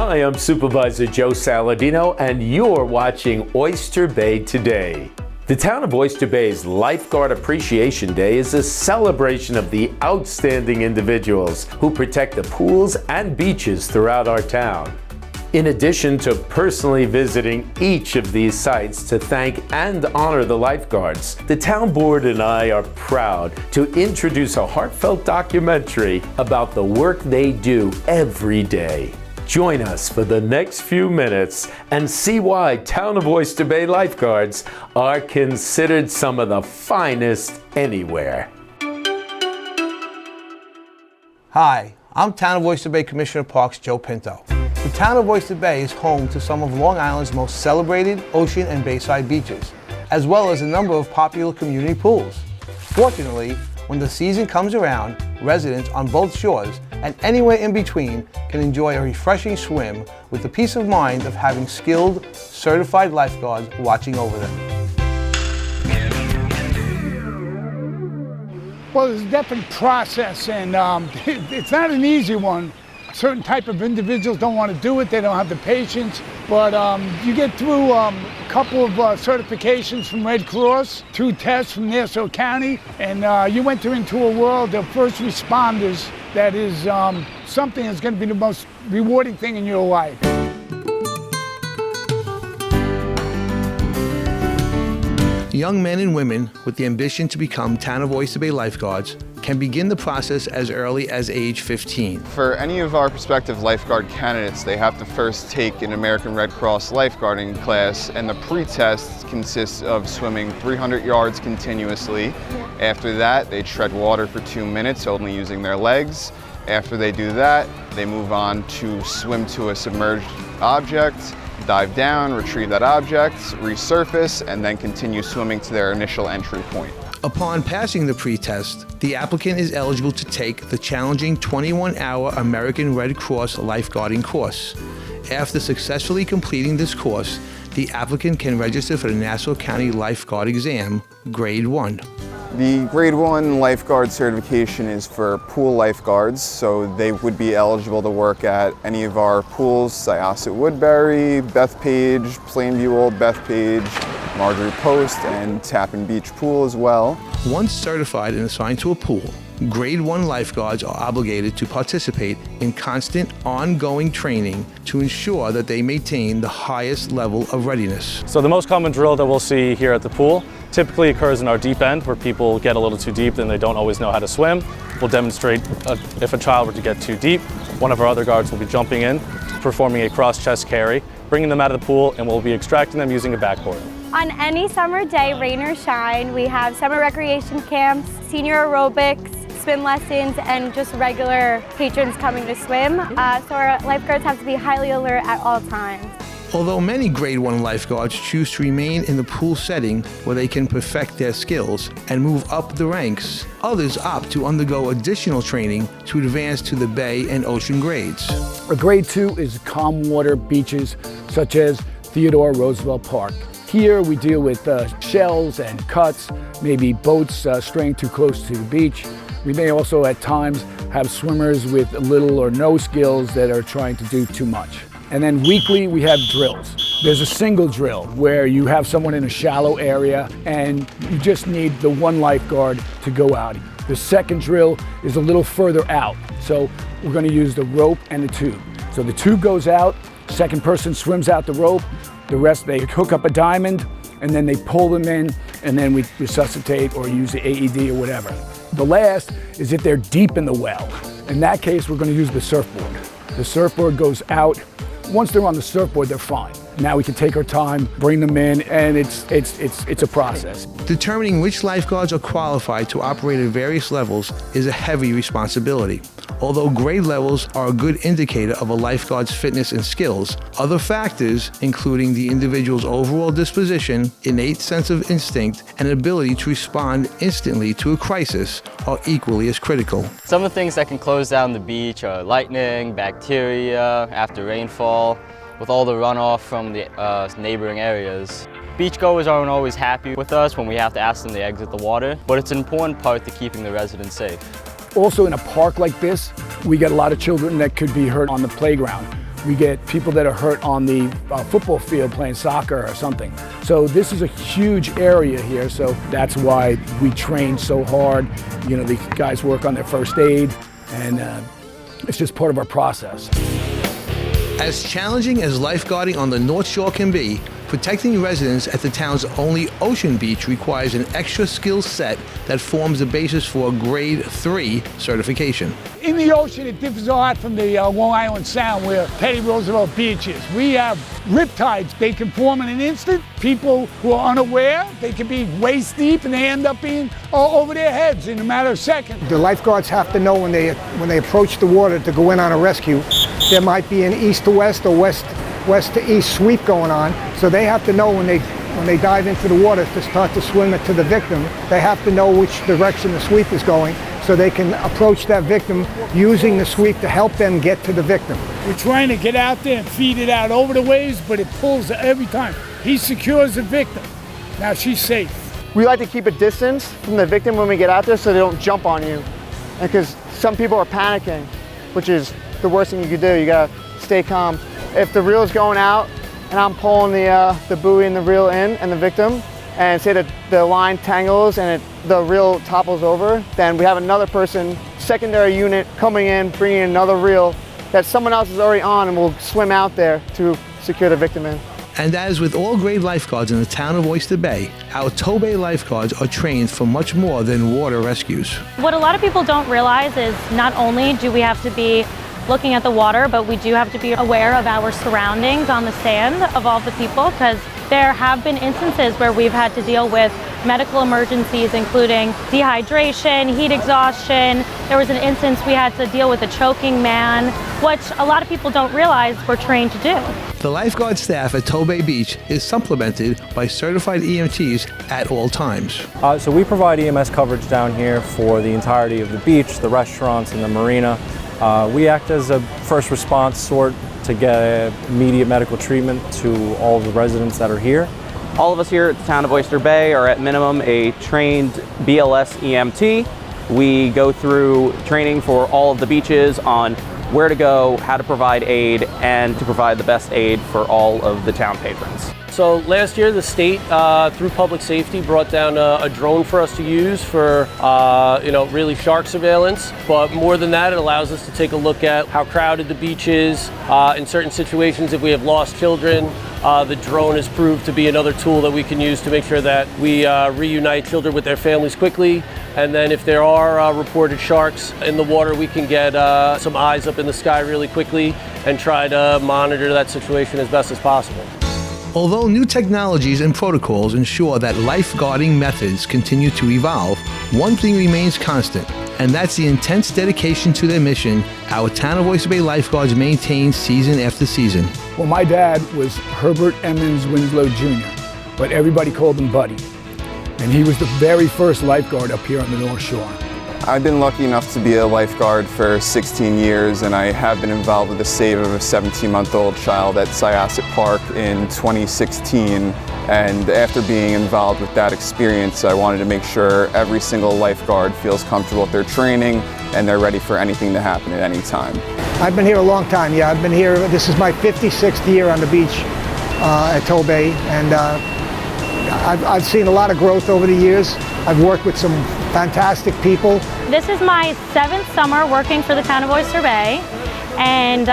Hi, I'm Supervisor Joe Saladino, and you're watching Oyster Bay Today. The town of Oyster Bay's Lifeguard Appreciation Day is a celebration of the outstanding individuals who protect the pools and beaches throughout our town. In addition to personally visiting each of these sites to thank and honor the lifeguards, the town board and I are proud to introduce a heartfelt documentary about the work they do every day. Join us for the next few minutes and see why Town of Oyster Bay lifeguards are considered some of the finest anywhere. Hi, I'm Town of Oyster Bay Commissioner of Parks Joe Pinto. The Town of Oyster Bay is home to some of Long Island's most celebrated ocean and bayside beaches, as well as a number of popular community pools. Fortunately, when the season comes around, residents on both shores and anywhere in between can enjoy a refreshing swim with the peace of mind of having skilled, certified lifeguards watching over them. Well, there's a definite process, and it's not an easy one. Certain type of individuals don't want to do it, they don't have the patience, but you get through a couple of certifications from Red Cross, 2 tests from Nassau County, and you enter into a world of first responders that is something that's going to be the most rewarding thing in your life. Young men and women with the ambition to become Town of Oyster Bay lifeguards can begin the process as early as age 15. For any of our prospective lifeguard candidates, they have to first take an American Red Cross lifeguarding class, and the pre-test consists of swimming 300 yards continuously. After that, they tread water for 2 minutes, only using their legs. After they do that, they move on to swim to a submerged object, dive down, retrieve that object, resurface, and then continue swimming to their initial entry point. Upon passing the pre-test, the applicant is eligible to take the challenging 21-hour American Red Cross lifeguarding course. After successfully completing this course, the applicant can register for the Nassau County Lifeguard Exam, Grade 1. The Grade 1 lifeguard certification is for pool lifeguards, so they would be eligible to work at any of our pools: Syosset Woodbury, Bethpage, Plainview Old Bethpage, Marjorie Post, and Tappan Beach Pool as well. Once certified and assigned to a pool, Grade 1 lifeguards are obligated to participate in constant, ongoing training to ensure that they maintain the highest level of readiness. So the most common drill that we'll see here at the pool typically occurs in our deep end, where people get a little too deep and they don't always know how to swim. We'll demonstrate if a child were to get too deep, one of our other guards will be jumping in, performing a cross-chest carry, bringing them out of the pool, and we'll be extracting them using a backboard. On any summer day, rain or shine, we have summer recreation camps, senior aerobics, swim lessons, and just regular patrons coming to swim. So our lifeguards have to be highly alert at all times. Although many Grade 1 lifeguards choose to remain in the pool setting where they can perfect their skills and move up the ranks, others opt to undergo additional training to advance to the bay and ocean grades. A Grade 2 is calm water beaches such as Theodore Roosevelt Park. Here we deal with shells and cuts, maybe boats straying too close to the beach. We may also at times have swimmers with little or no skills that are trying to do too much. And then weekly we have drills. There's a single drill where you have someone in a shallow area and you just need the one lifeguard to go out. The second drill is a little further out. So we're going to use the rope and the tube. So the tube goes out, second person swims out the rope, the rest they hook up a diamond and then they pull them in and then we resuscitate or use the AED or whatever. The last is if they're deep in the well. In that case, we're going to use the surfboard. The surfboard goes out. Once they're on the surfboard, they're fine. Now we can take our time, bring them in, and it's a process. Determining which lifeguards are qualified to operate at various levels is a heavy responsibility. Although grade levels are a good indicator of a lifeguard's fitness and skills, other factors, including the individual's overall disposition, innate sense of instinct, and ability to respond instantly to a crisis, are equally as critical. Some of the things that can close down the beach are lightning, bacteria, after rainfall, with all the runoff from the neighboring areas. Beachgoers aren't always happy with us when we have to ask them to exit the water, but it's an important part to keeping the residents safe. Also in a park like this, we get a lot of children that could be hurt on the playground. We get people that are hurt on the football field playing soccer or something. So this is a huge area here, so that's why we train so hard. You know, the guys work on their first aid, and it's just part of our process. As challenging as lifeguarding on the North Shore can be, protecting residents at the town's only ocean beach requires an extra skill set that forms the basis for a Grade 3 certification. In the ocean, it differs a lot from the Long Island Sound where Teddy Roosevelt Beach is. We have riptides. They can form in an instant. People who are unaware, they can be waist deep and they end up being over their heads in a matter of seconds. The lifeguards have to know when they approach the water to go in on a rescue, there might be an east to west or west to east sweep going on. So they have to know when they dive into the water to start to swim it to the victim, they have to know which direction the sweep is going so they can approach that victim using the sweep to help them get to the victim. We're trying to get out there and feed it out over the waves, but it pulls every time. He secures the victim. Now she's safe. We like to keep a distance from the victim when we get out there so they don't jump on you. Because some people are panicking, which is the worst thing you could do. You gotta stay calm. If the reel's going out and I'm pulling the buoy and the reel in and the victim, and say that the line tangles and the reel topples over, then we have another person, secondary unit, coming in, bringing in another reel that someone else is already on, and will swim out there to secure the victim in. And as with all grade lifeguards in the town of Oyster Bay, our TOBAY lifeguards are trained for much more than water rescues. What a lot of people don't realize is not only do we have to be looking at the water, but we do have to be aware of our surroundings on the sand of all the people, because there have been instances where we've had to deal with medical emergencies, including dehydration, heat exhaustion. There was an instance we had to deal with a choking man, which a lot of people don't realize we're trained to do. The lifeguard staff at TOBAY Beach is supplemented by certified EMTs at all times. So we provide EMS coverage down here for the entirety of the beach, the restaurants, and the marina. We act as a first response sort to get immediate medical treatment to all of the residents that are here. All of us here at the town of Oyster Bay are at minimum a trained BLS EMT. We go through training for all of the beaches on where to go, how to provide aid, and to provide the best aid for all of the town patrons. So last year the state, through public safety, brought down a drone for us to use for really shark surveillance. But more than that, it allows us to take a look at how crowded the beach is. In certain situations, if we have lost children, the drone has proved to be another tool that we can use to make sure that we reunite children with their families quickly. And then if there are reported sharks in the water, we can get some eyes up in the sky really quickly and try to monitor that situation as best as possible. Although new technologies and protocols ensure that lifeguarding methods continue to evolve, one thing remains constant, and that's the intense dedication to their mission our town of Oyster Bay lifeguards maintain season after season. Well, my dad was Herbert Emmons Winslow Jr., but everybody called him Buddy. And he was the very first lifeguard up here on the North Shore. I've been lucky enough to be a lifeguard for 16 years, and I have been involved with the save of a 17-month-old child at Syosset Park in 2016. And after being involved with that experience, I wanted to make sure every single lifeguard feels comfortable with their training and they're ready for anything to happen at any time. I've been here a long time, yeah. I've been here, this is my 56th year on the beach at TOBAY, and I've seen a lot of growth over the years. I've worked with some fantastic people. This is my 7th summer working for the town of Oyster Bay, and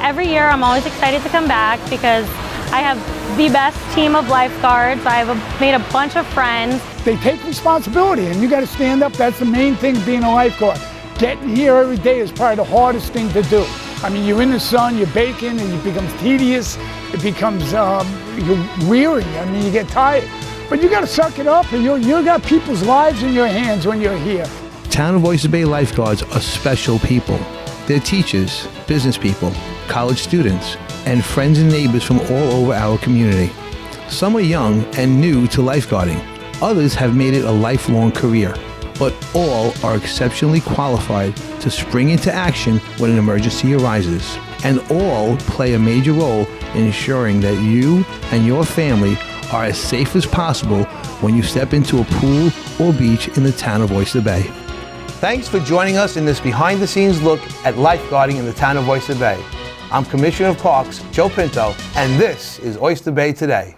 every year I'm always excited to come back because I have the best team of lifeguards. I've made a bunch of friends. They take responsibility, and you got to stand up. That's the main thing, being a lifeguard. Getting here every day is probably the hardest thing to do. I mean, you're in the sun, you're baking, and it becomes tedious. It becomes you're weary. I mean, you get tired. But you got to suck it up, and you got people's lives in your hands when you're here. Town of Oyster Bay lifeguards are special people. They're teachers, business people, college students, and friends and neighbors from all over our community. Some are young and new to lifeguarding. Others have made it a lifelong career. But all are exceptionally qualified to spring into action when an emergency arises. And all play a major role in ensuring that you and your family are as safe as possible when you step into a pool or beach in the town of Oyster Bay. Thanks for joining us in this behind-the-scenes look at lifeguarding in the town of Oyster Bay. I'm Commissioner of Parks Joe Pinto, and this is Oyster Bay Today.